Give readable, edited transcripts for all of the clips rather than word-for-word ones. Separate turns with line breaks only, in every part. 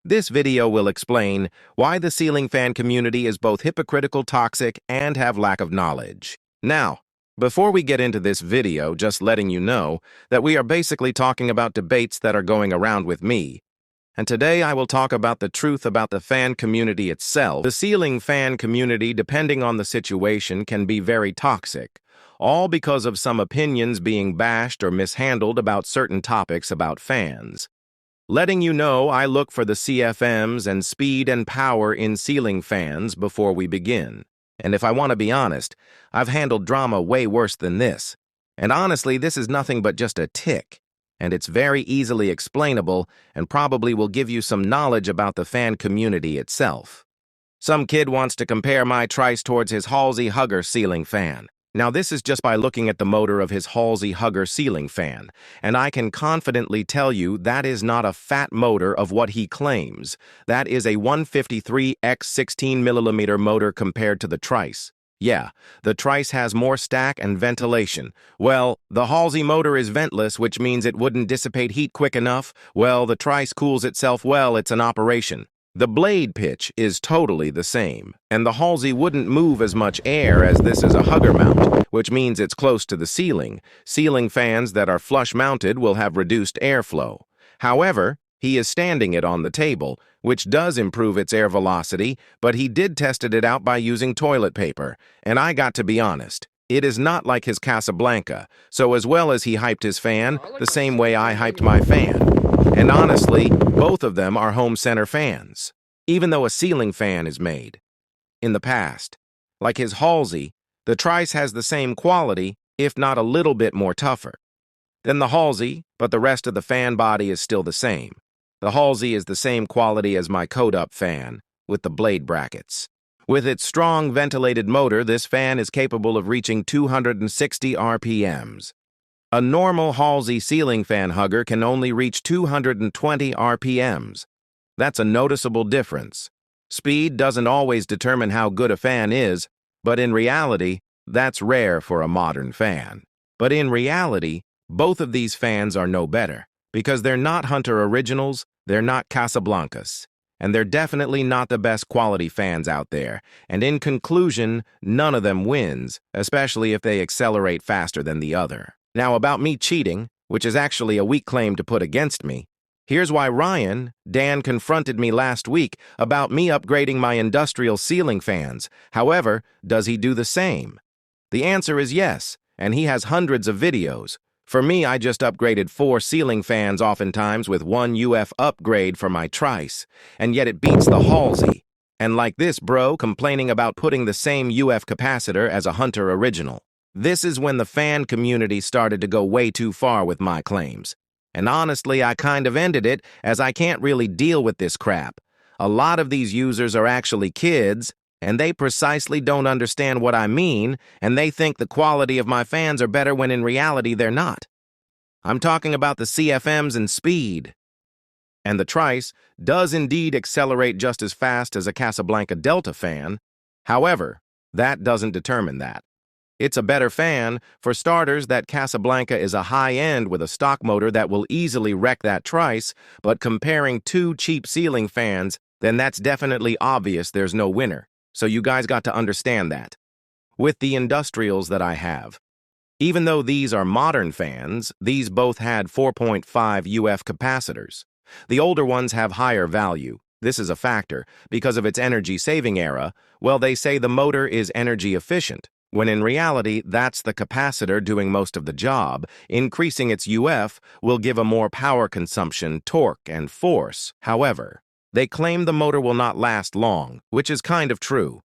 This video will explain why the ceiling fan community is both hypocritical, toxic, and have lack of knowledge. Now, before we get into this video, just letting you know that we are basically talking about debates that are going around with me. And today I will talk about the truth about the fan community itself. The ceiling fan community, depending on the situation, can be very toxic, all because of some opinions being bashed or mishandled about certain topics about fans. Letting you know, I look for the CFMs and speed and power in ceiling fans before we begin. And if I want to be honest, I've handled drama way worse than this. And honestly, this is nothing but just a tick. And it's very easily explainable and probably will give you some knowledge about the fan community itself. Some kid wants to compare my Trice towards his Halsey Hugger ceiling fan. Now this is just by looking at the motor of his Halsey Hugger ceiling fan, and I can confidently tell you that is not a fat motor of what he claims. That is a 153x 16mm motor compared to the Trice. Yeah, the Trice has more stack and ventilation. Well, the Halsey motor is ventless, which means it wouldn't dissipate heat quick enough. Well, the Trice cools itself well, it's an operation. The blade pitch is totally the same, and the Halsey wouldn't move as much air as this is a Hugger mount, which means it's close to the ceiling. Ceiling fans that are flush-mounted will have reduced airflow. However, he is standing it on the table, which does improve its air velocity, but he did tested it out by using toilet paper, and I got to be honest. It is not like his Casablanca, so as well as he hyped his fan, the same way I hyped my fan. And honestly, both of them are home center fans, even though a ceiling fan is made. In the past, like his Halsey, the Trice has the same quality, if not a little bit more tougher than the Halsey, but the rest of the fan body is still the same. The Halsey is the same quality as my Code-Up fan, with the blade brackets. With its strong ventilated motor, this fan is capable of reaching 260 RPMs. A normal Halsey ceiling fan hugger can only reach 220 RPMs. That's a noticeable difference. Speed doesn't always determine how good a fan is, but in reality, that's rare for a modern fan. But in reality, both of these fans are no better, because they're not Hunter Originals, they're not Casablancas, and they're definitely not the best quality fans out there. And in conclusion, none of them wins, especially if they accelerate faster than the other. Now, about me cheating, which is actually a weak claim to put against me, here's why Dan confronted me last week about me upgrading my industrial ceiling fans. However, does he do the same? The answer is yes, and he has hundreds of videos. For me, I just upgraded 4 ceiling fans oftentimes with 1 UF upgrade for my Trice, and yet it beats the Halsey. And like this bro complaining about putting the same UF capacitor as a Hunter Original. This is when the fan community started to go way too far with my claims. And honestly, I kind of ended it, as I can't really deal with this crap. A lot of these users are actually kids, and they precisely don't understand what I mean, and they think the quality of my fans are better when in reality they're not. I'm talking about the CFMs and speed. And the Trice does indeed accelerate just as fast as a Casablanca Delta fan. However, that doesn't determine that. It's a better fan. For starters, that Casablanca is a high-end with a stock motor that will easily wreck that Trice, but comparing 2 cheap ceiling fans, then that's definitely obvious there's no winner. So you guys got to understand that. With the industrials that I have, even though these are modern fans, these both had 4.5 UF capacitors. The older ones have higher value. This is a factor. Because of its energy-saving era, well, they say the motor is energy efficient, when in reality, that's the capacitor doing most of the job. Increasing its UF will give a more power consumption, torque, and force. However, they claim the motor will not last long, which is kind of true.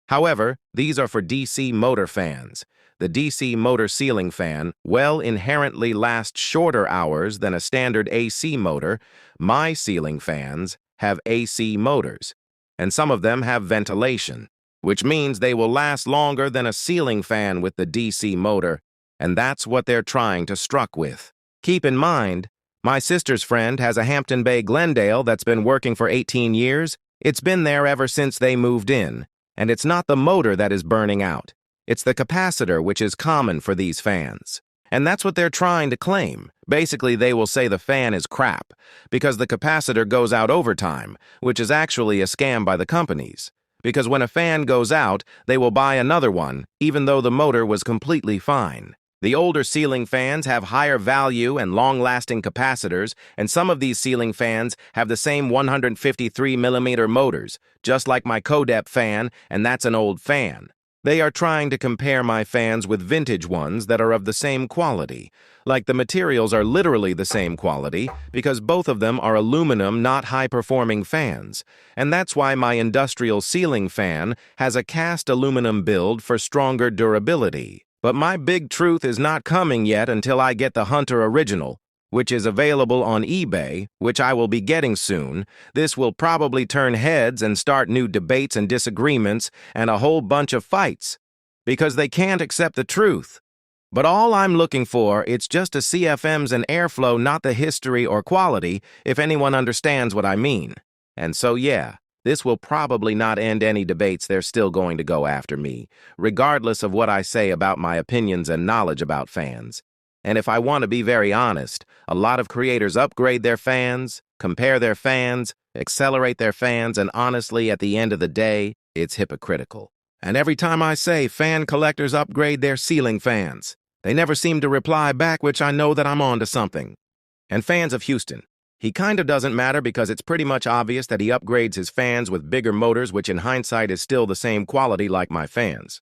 However, these are for DC motor fans. The DC motor ceiling fan, well, inherently lasts shorter hours than a standard AC motor. My ceiling fans have AC motors, and some of them have ventilation, which means they will last longer than a ceiling fan with the DC motor, and that's what they're trying to struck with. Keep in mind, my sister's friend has a Hampton Bay Glendale that's been working for 18 years. It's been there ever since they moved in, and it's not the motor that is burning out. It's the capacitor, which is common for these fans. And that's what they're trying to claim. Basically, they will say the fan is crap because the capacitor goes out over time, which is actually a scam by the companies. Because when a fan goes out, they will buy another one, even though the motor was completely fine. The older ceiling fans have higher value and long-lasting capacitors, and some of these ceiling fans have the same 153mm motors, just like my Codep fan, and that's an old fan. They are trying to compare my fans with vintage ones that are of the same quality. Like the materials are literally the same quality because both of them are aluminum, not high-performing fans. And that's why my industrial ceiling fan has a cast aluminum build for stronger durability. But my big truth is not coming yet until I get the Hunter Original, which is available on eBay, which I will be getting soon. This will probably turn heads and start new debates and disagreements and a whole bunch of fights, because they can't accept the truth. But all I'm looking for, it's just a CFMs and airflow, not the history or quality, if anyone understands what I mean. And so yeah, this will probably not end any debates. They're still going to go after me, regardless of what I say about my opinions and knowledge about fans. And if I want to be very honest, a lot of creators upgrade their fans, compare their fans, accelerate their fans, and honestly, at the end of the day, it's hypocritical. And every time I say fan collectors upgrade their ceiling fans, they never seem to reply back, which I know that I'm on to something. And fans of Houston, he kind of doesn't matter because it's pretty much obvious that he upgrades his fans with bigger motors, which in hindsight is still the same quality like my fans.